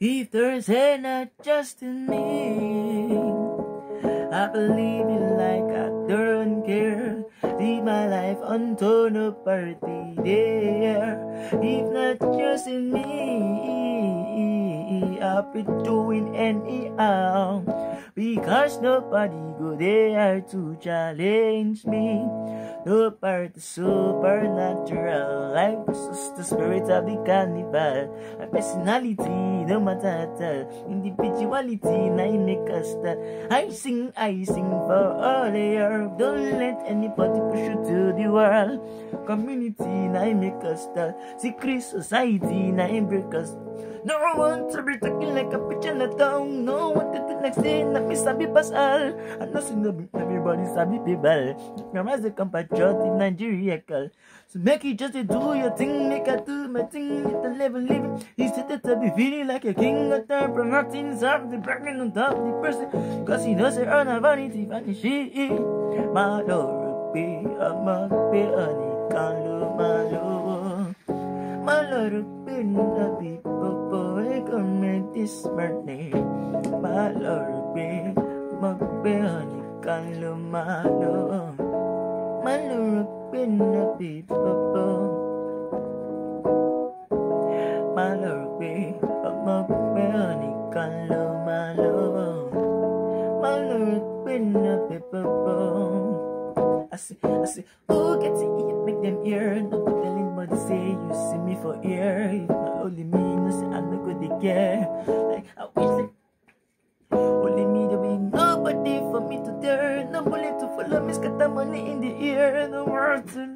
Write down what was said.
If there's not just in me, I believe you like I don't care. Leave my life unto no party there. If not just in me, I'll be doing anyhow. Because nobody go there to challenge me. No part is supernatural. Life is just the spirit of the carnival. My personality, no matter at individuality, I make us that. I sing for all the earth. Don't let anybody push you to the world. Community, I make us that. Secret society, I break us. No one to be talking like a bitch in the town. No one to the next thing, not me sabi pasal. I know see everybody sabi people. Come as a compatriot in Nigeria, call. So make it just do your thing, make I do my thing at the level living. He said that I be feeling like a king at the promoting something bragging on top of the person. Cause he knows it earn a vanity, vanity. My Lord, be a must be a nikan my Lord. My Lord, be a people. Come make this birthday, my Lord, be magbeani kalumalo, my Lord, be na people, my Lord, be magbeani kalumalo, my Lord, be na people. I say, who gets to eat, make them hear. Don't tell anybody say you see me for ear. If not only me, no say I'm not good to care. Like I wish like only me there be nobody for me to dare. Nobody to follow me, scatter money in the air. No words to